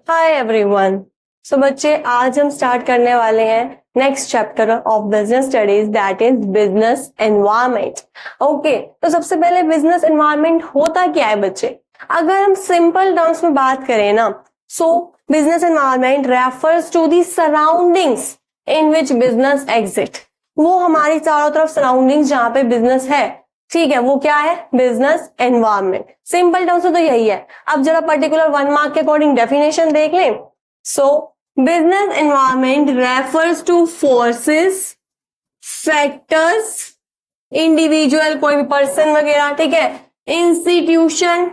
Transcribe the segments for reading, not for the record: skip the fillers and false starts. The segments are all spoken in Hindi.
Hi everyone. सो बच्चे, आज हम स्टार्ट करने वाले हैं next chapter of business studies, that is business environment. Okay, तो सबसे पहले बिजनेस एनवायरनमेंट होता क्या है बच्चे? अगर हम सिंपल टर्म्स में बात करें ना, so business environment refers to the surroundings in which business exist. वो हमारी चारों तरफ सराउंडिंग्स जहां पे बिजनेस है, ठीक है, वो क्या है? Business environment. सिंपल टर्म्स में तो यही है। अब जरा पर्टिकुलर 1 मार्क के अकॉर्डिंग डेफिनेशन देख लें। So business environment refers to forces, factors, individual, कोई भी पर्सन वगैरह, ठीक है, institution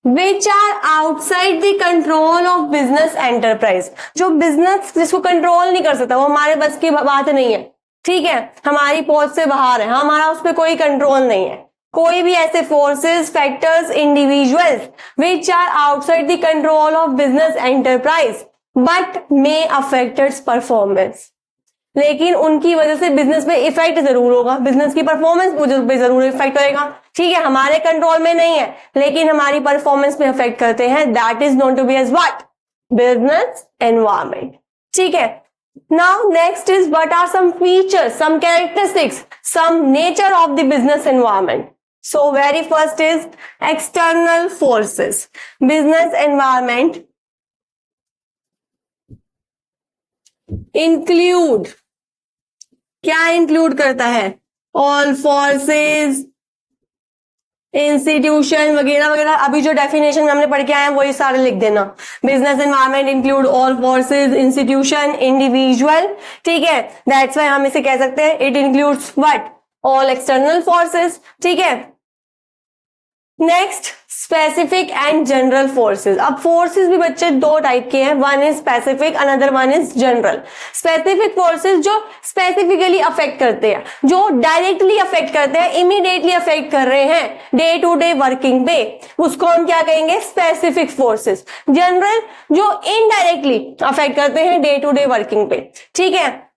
which are outside the control of business enterprise. जो बिजनेस जिसको कंट्रोल नहीं कर सकता, वो हमारे बस की बात नहीं है, ठीक है, हमारी पहुंच से बाहर है, हमारा उस पर कोई कंट्रोल नहीं है। कोई भी ऐसे forces, factors, individuals which are outside the control of business enterprise but may affect its performance. लेकिन उनकी वजह से बिजनेस पे इफेक्ट जरूर होगा, बिजनेस की परफॉर्मेंस पे जरूर इफेक्ट होएगा, ठीक है, हमारे कंट्रोल में नहीं है लेकिन हमारी परफॉर्मेंस पे इफेक्ट करते हैं। That is known to be as what? Business environment, ठीक है। Now next is what are some features, some characteristics, some nature of the business environment. So very first is external forces. Business environment include, क्या इंक्लूड करता है? ऑल फोर्सेस, इंस्टीट्यूशन वगैरह वगैरह। अभी जो डेफिनेशन में हमने पढ़ के आए हैं वही सारे लिख देना। Business environment include all forces, institution, individual, ठीक है, दैट्स व्हाई हम इसे कह सकते हैं it includes what? All external forces, ठीक है। Next, specific and general forces. अब फोर्सेस भी बच्चे दो टाइप के हैं, one is specific, another one is general. Specific forces जो स्पेसिफिकली अफेक्ट करते हैं, जो डायरेक्टली अफेक्ट करते हैं, इमीडिएटली अफेक्ट कर रहे हैं डे टू डे वर्किंग पे, उसको हम क्या कहेंगे? Specific forces. जनरल जो इनडायरेक्टली अफेक्ट करते हैं डे टू डे वर्किंग पे, ठीक है,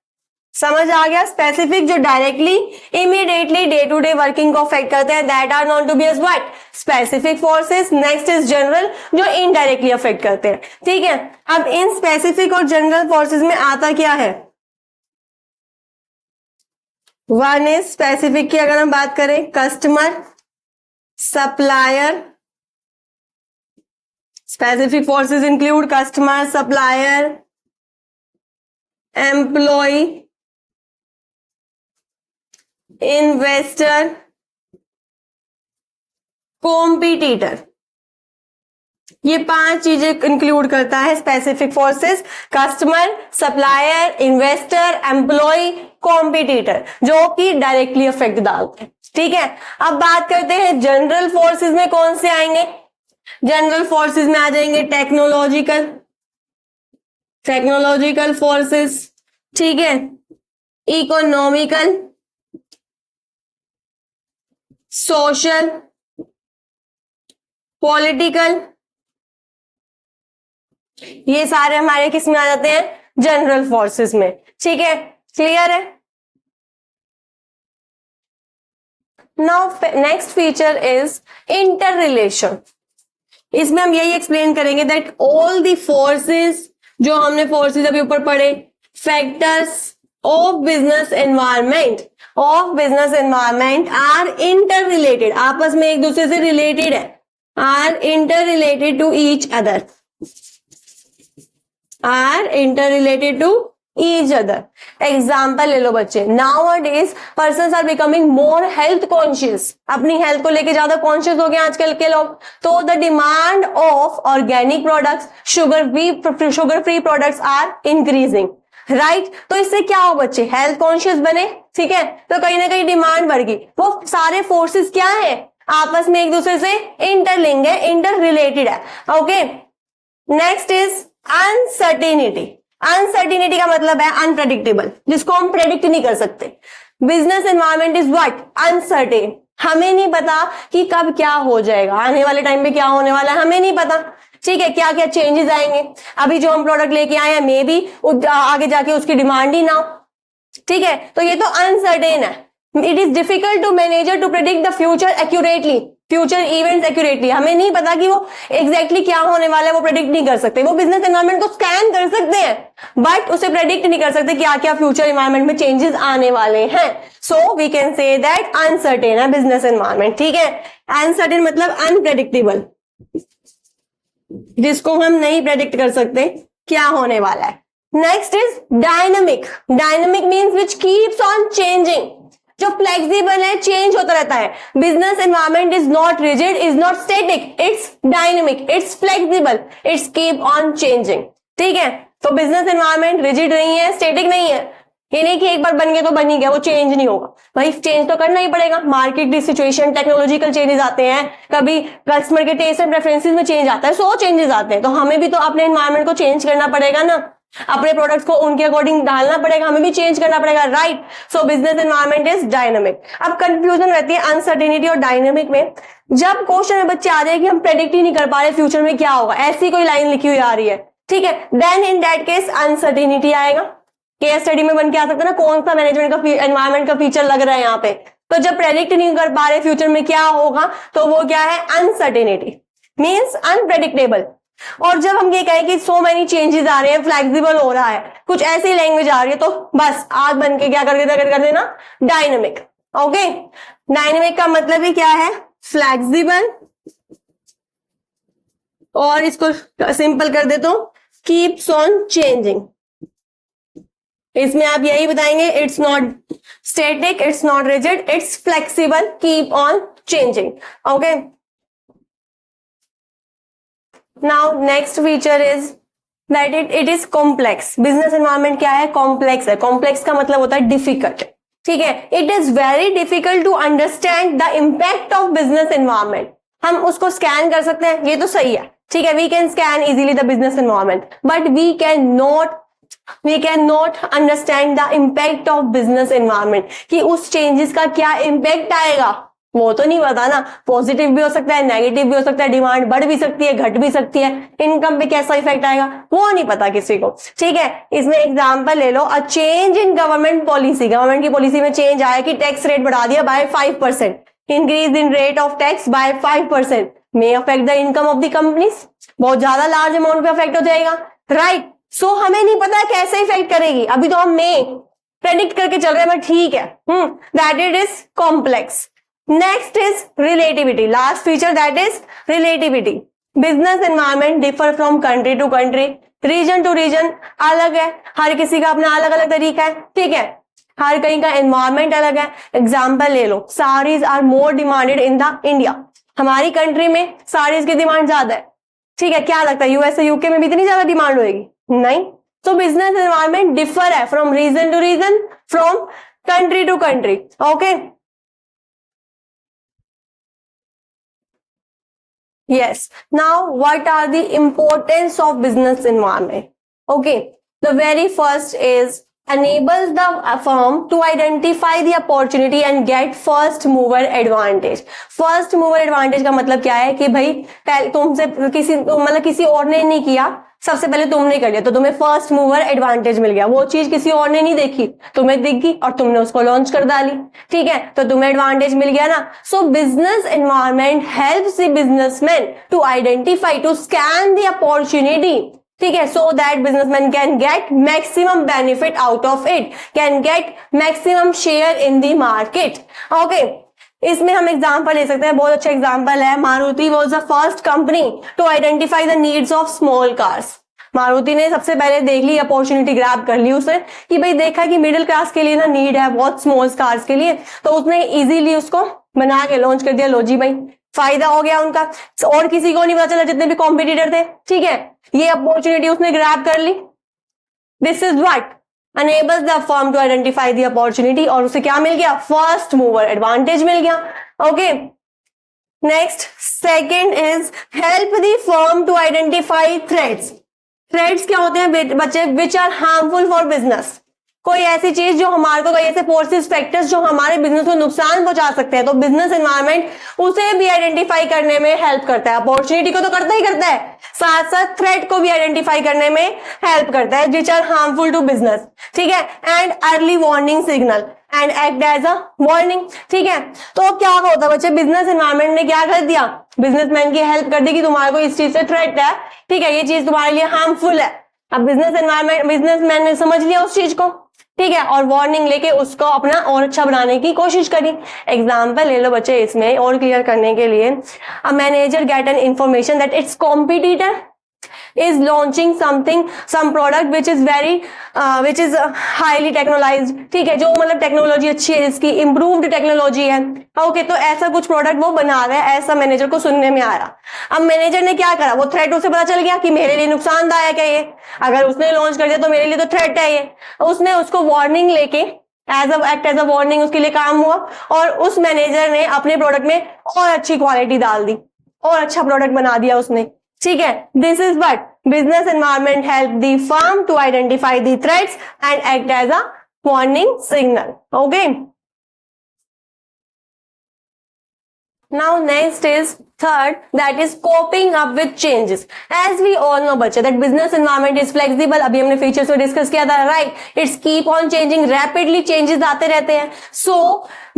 समझ आ गया? स्पेसिफिक जो directly immediately day to day working को अफेक्ट करते हैं, that are known to be as what? Specific forces. Next is general जो इनडायरेक्टली अफेक्ट करते हैं, ठीक है। अब इन स्पेसिफिक और जनरल फोर्सेस में आता क्या है? वन इज स्पेसिफिक की अगर हम बात करें, customer, supplier. Specific forces include customer, supplier, employ, investor, competitor. ये 5 चीजें इंक्लूड करता है specific forces. Customer, supplier, investor, employ, competitor, जो कि डायरेक्टली इफेक्ट डालते हैं, ठीक है। अब बात करते हैं जनरल फोर्सेस में कौन से आएंगे? जनरल फोर्सेस में आ जाएंगे टेक्नोलॉजिकल फोर्सेस, ठीक है, इकोनॉमिकल, सोशल, पॉलिटिकल, ये सारे हमारे किस में आ जाते हैं? जनरल फोर्सेस में, ठीक है, क्लियर है? Now next feature is inter relation. इसमें हम यही एक्सप्लेन करेंगे दैट ऑल द फोर्सेस, जो हमने फोर्सेस अभी ऊपर पढ़े, factors of business environment are interrelated, आपस में एक दूसरे से रिलेटेड है, are interrelated to each other, example ले लो बच्चे। Nowadays persons are becoming more health conscious, अपनी हेल्थ को लेके ज्यादा कॉन्शियस हो गए आजकल के लोग, तो the demand of organic products, sugar free products are increasing, right. तो इससे क्या हो बच्चे? हेल्थ कॉन्शियस बने, ठीक है, तो कहीं ना कहीं डिमांड बढ़ गई। वो सारे फोर्सेस क्या है? आपस में एक दूसरे से इंटरलिंक है, इंटर रिलेटेड है, okay. Next is uncertainty. Uncertainty का मतलब है अनप्रेडिक्टेबल, जिसको हम प्रेडिक्ट नहीं कर सकते। Business environment is what? Uncertain. हमें नहीं पता कि कब क्या हो जाएगा, आने वाले टाइम पे क्या होने वाला है, हमें नहीं पता, ठीक है, क्या क्या चेंजेस आएंगे। अभी जो हम प्रोडक्ट लेके आए हैं मे बी आगे जाके उसकी डिमांड ही ना हो, ठीक है, तो ये तो अनसर्टेन है. It is difficult to manager to predict the future accurately, future events accurately. हमें नहीं पता कि वो एग्जैक्टली क्या होने वाला है, वो प्रेडिक्ट नहीं कर सकते. वो बिजनेस एनवायरनमेंट को स्कैन कर सकते हैं बट उसे प्रेडिक्ट नहीं कर सकते क्या क्या फ्यूचर एनवायरनमेंट में चेंजेस आने वाले हैं. So we can say that uncertain है बिजनेस एनवायरनमेंट. ठीक है, अनसर्टेन मतलब अनप्रेडिक्टेबल, जिसको हम नहीं प्रेडिक्ट कर सकते क्या होने वाला है. Next is dynamic. Dynamic means which keeps on changing, जो फ्लेक्सिबल है, चेंज होता रहता है. Business environment is not rigid, is not static, it's dynamic, it's flexible, it's keep on changing. ठीक है, तो बिजनेस एनवायरनमेंट रिजिड नहीं है, स्टैटिक नहीं है. ये नहीं कि एक बार बन गया तो बन ही गया, वो चेंज नहीं होगा. भाई चेंज तो करना ही पड़ेगा. मार्केट की सिचुएशन, टेक्नोलॉजिकल चेंजेस आते हैं, कभी कस्टमर के टेस्ट एंड प्रेफरेंसेस में चेंज आता है, सो चेंजेस आते हैं. तो हमें भी तो अपने एनवायरनमेंट को चेंज करना पड़ेगा ना, अपने प्रोडक्ट्स को उनके अकॉर्डिंग डालना पड़ेगा, हमें भी चेंज करना पड़ेगा. Right, so business environment is dynamic. अब कंफ्यूजन रहती है अनसर्टेनिटी और डायनामिक में. जब क्वेश्चन में बच्चे आ जाए कि हम प्रेडिक्ट ही नहीं कर पा रहे फ्यूचर में क्या होगा, ऐसी कोई लाइन लिखी हुई आ रही है, ठीक है, then in that case uncertainty आएगा. केस स्टडी में बन के आ सकता है ना, कौन सा मैनेजमेंट का एनवायरनमेंट का फीचर लग रहा है यहाँ पे. तो जब प्रेडिक्ट नहीं कर पा रहे फ्यूचर में क्या होगा, तो वो क्या है, अनसर्टेनिटी, मीन्स अनप्रेडिक्टेबल. और जब हम ये कहें कि सो मेनी चेंजेस आ रहे हैं, फ्लेक्सिबल हो रहा है, कुछ ऐसी लैंग्वेज आ रही है, तो बस आज बन के क्या कर देना, डायनेमिक. ओके, डायनेमिक का मतलब ही क्या है, फ्लेक्सिबल, और इसको सिंपल कर देता हूं, कीप्स ऑन चेंजिंग. इसमें आप यही बताएंगे, it's not static, it's not rigid, it's flexible, keep on changing. Okay, now next feature is that it is complex. Business environment क्या है, कॉम्प्लेक्स है. कॉम्प्लेक्स का मतलब होता है डिफिकल्ट. ठीक है, it is very difficult to understand the impact of business environment. हम उसको स्कैन कर सकते हैं, ये तो सही है. ठीक है, we can scan easily the business environment, but we can not understand the impact of business environment, कि उस चेंजेस का क्या इम्पैक्ट आएगा वो तो नहीं पता ना. पॉजिटिव भी हो सकता है, नेगेटिव भी हो सकता है, डिमांड बढ़ भी सकती है, घट भी सकती है, इनकम पे कैसा इफेक्ट आएगा वो नहीं पता किसी को. ठीक है, इसमें एग्जांपल ले लो, a change in government policy. Government की पॉलिसी में चेंज आया कि टैक्स रेट बढ़ा दिया by 5%, increase in rate of tax by 5%, may affect the income of the companies. बहुत ज्यादा लार्ज अमाउंट पे अफेक्ट हो जाएगा. राइट, सो हमें नहीं पता कैसे इफेक्ट करेगी, अभी तो हम मे प्रेडिक्ट करके चल रहे हैं, बट ठीक है, that it is complex. Next is relativity. Last feature that is relativity. Business environment differ from country to country, region to region अलग है, हर किसी का अपना अलग अलग तरीका है. ठीक है, हर कहीं का एनवायरनमेंट अलग है. एग्जाम्पल ले लो, saris are more demanded in the India. हमारी कंट्री में साड़ीज की डिमांड ज्यादा है. ठीक है, क्या लगता है यूएसए यूके में भी इतनी ज्यादा डिमांड होगी? नहीं. तो बिजनेस एनवायरनमेंट डिफर है from region to region, from country to country. Okay, yes, now what are the importance of business environment? Okay, the very first is enables the firm to identify the opportunity and get first mover advantage. first mover advantage का मतलब क्या है कि भाई तुमसे किसी और ने नहीं किया, सबसे पहले तुमने कर लिया, तो तुम्हें फर्स्ट मूवर एडवांटेज मिल गया. वो चीज किसी और ने नहीं देखी, तुम्हें दिख गई और तुमने उसको लॉन्च कर डाली. ठीक है, तो तुम्हें एडवांटेज मिल गया ना. So business environment helps the businessman to identify, to scan the opportunity. ठीक है, so that businessman can get maximum benefit out of it, can get maximum share in the market. Okay, इसमें हम एग्जांपल ले सकते हैं, बहुत अच्छा एग्जांपल है. Maruti was the first company to identify the needs of small cars. Maruti ने सबसे पहले देख ली, अपॉर्चुनिटी ग्रैब कर ली उसने, कि भाई देखा कि मिडिल क्लास के लिए ना नीड है बहुत स्मॉल कार्स के लिए, तो उसने इजीली उसको बना के लॉन्च कर दिया. लो जी भाई, फायदा हो गया उनका, और किसी को नहीं पता चला, जितने भी कॉम्पिटिटर थे. ठीक है, ये अपॉर्चुनिटी उसने ग्रैब कर ली. This is what enables the firm to identify the opportunity, और उसे क्या मिल गया, फर्स्ट मूवर एडवांटेज मिल गया. Okay, next second is help the firm to identify threats. Threats क्या होते हैं बच्चे, which are harmful for business. कोई ऐसी चीज जो हमारे को, कोई ऐसे फोर्सेस फैक्टर्स जो हमारे बिजनेस को नुकसान पहुंचा सकते हैं, तो बिजनेस एनवायरनमेंट उसे भी आइडेंटिफाई करने में हेल्प करता है। अपॉर्चुनिटी को तो करता ही करता है, साथ साथ थ्रेट को भी आइडेंटिफाई करने में हेल्प करता है, which are harmful to business, ठीक है। And early warning signal and act as a warning, ठीक है। तो क्या होता है बच्चे, बिजनेस एनवायरनमेंट ने क्या कर दिया, बिजनेसमैन की हेल्प कर दी कि तुम्हारे को इस चीज से थ्रेट है, ठीक है, ये चीज तुम्हारे लिए हार्मफुल है। अब बिजनेसमैन ने समझ लिया उस चीज को, ठीक है, और वार्निंग लेके उसको अपना और अच्छा बनाने की कोशिश करी। एग्जाम्पल ले लो बच्चे इसमें और क्लियर करने के लिए, a manager get an information that it's competitor is launching some product which is highly technologized, ठीक है, जो मतलब टेक्नोलॉजी अच्छी है, इसकी इम्प्रूव्ड टेक्नोलॉजी है, ओके। तो ऐसा कुछ प्रोडक्ट वो बना रहा है, ऐसा मैनेजर को सुनने में आया। अब मैनेजर ने क्या करा, वो थ्रेट उसे पता चल गया कि मेरे लिए नुकसानदायक है ये, अगर उसने लॉन्च कर दिया तो मेरे लिए तो थ्रेट है ये। उसने उसको वार्निंग लेके एक्ट एज अ वार्निंग उसके लिए काम हुआ, और उस मैनेजर ने अपने प्रोडक्ट में और अच्छी क्वालिटी डाल दी और अच्छा प्रोडक्ट बना दिया उसने, ठीक है। This is what business environment help the firm to identify the threats and act as a warning signal, okay. Now next is third, that is coping up with changes. As we all know बच्चे that business environment is flexible, अभी हमने features को डिस्कस किया था, right? It's keep on changing, rapidly changes आते रहते हैं। So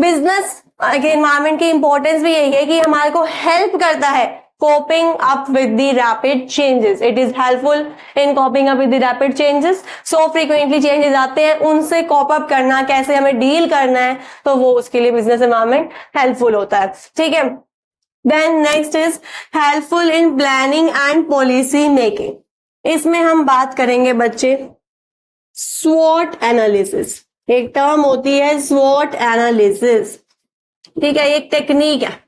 business environment की importance भी यही है कि हमारे को help करता है coping up with the rapid changes. It is helpful in coping up with the rapid changes. So frequently changes आते हैं, उनसे cope up करना, कैसे हमें deal करना है, तो वो उसके लिए business environment helpful होता है, ठीक है। Then next is helpful in planning and policy making. इसमें हम बात करेंगे बच्चे SWOT analysis। एक टर्म होती है SWOT analysis, ठीक है, एक टेक्निक है।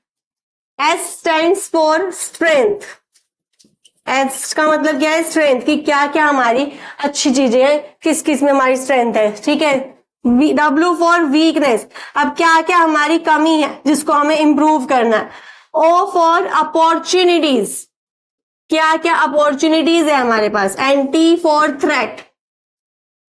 S stands for strength. S का मतलब क्या है, स्ट्रेंथ, कि क्या क्या हमारी अच्छी चीजें हैं, किस किस में हमारी स्ट्रेंथ है, ठीक है। W for weakness, अब क्या क्या हमारी कमी है जिसको हमें इंप्रूव करना है। O for opportunities, क्या क्या अपॉर्चुनिटीज है हमारे पास। एंड T for threat,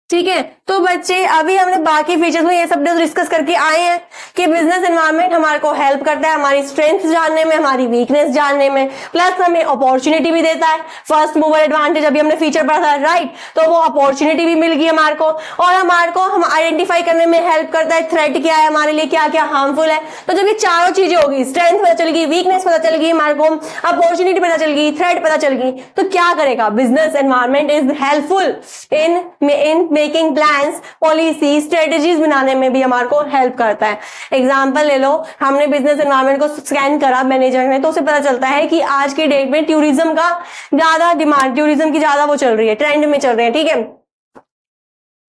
ठीक है। तो बच्चे अभी हमने बाकी फीचर्स में ये सब डिस्कस करके आए हैं कि बिजनेस एनवायरनमेंट हमारे को हेल्प करता है हमारी स्ट्रेंथ जानने में, हमारी वीकनेस जानने में, प्लस हमें अपॉर्चुनिटी भी देता है। फर्स्ट मूवर एडवांटेज अभी हमने फीचर पढ़ा था, राइट, तो वो अपॉर्चुनिटी भी मिल गई हमारे को, और हमारे को हम आइडेंटिफाई करने में हेल्प करता है थ्रेट क्या है हमारे लिए, क्या क्या हार्मफुल है। तो जब ये चारों चीजें होगी, स्ट्रेंथ पता चल गई, वीकनेस पता चल गई हमारे को, अपॉर्चुनिटी पता चल गई, थ्रेट पता चल गई, तो क्या करेगा, business environment is helpful in making plans, policy, strategies बनाने में भी हमारे को हेल्प करता है। एग्जांपल ले लो, हमने बिजनेस एनवायरनमेंट को स्कैन करा मैनेजर ने, तो उसे पता चलता है कि आज की डेट में टूरिज्म का ज्यादा डिमांड, टूरिज्म की ज्यादा वो चल रही है, ट्रेंड में चल रहे हैं, ठीक है।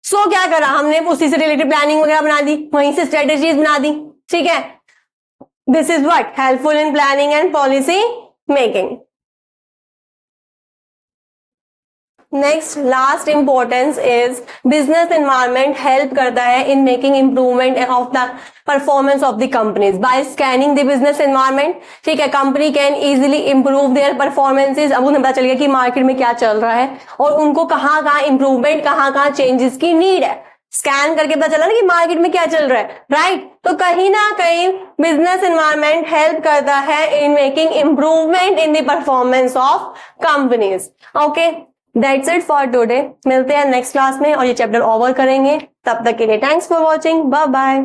सो क्या करा हमने, उसी से रिलेटेड प्लानिंग वगैरह बना दी, वहीं से स्ट्रेटेजीज बना दी, ठीक है। This is what helpful in planning and policy making. Next last importance is business environment help करता है in making improvement of the performance of the companies by scanning the business environment, ठीक है। Company can easily improve their performances, अब उन्हें पता चल गया कि मार्केट में क्या चल रहा है और उनको कहाँ कहाँ इंप्रूवमेंट, कहाँ कहाँ चेंजेस की नीड है। स्कैन करके पता चला ना कि मार्केट में क्या चल रहा है, राइट। तो कहीं ना कहीं बिजनेस एनवायरनमेंट हेल्प करता है in making improvement in the performance of companies, okay. That's it for today, मिलते हैं नेक्स्ट क्लास में और ये चैप्टर ओवर करेंगे। तब तक के लिए thanks for watching, bye bye.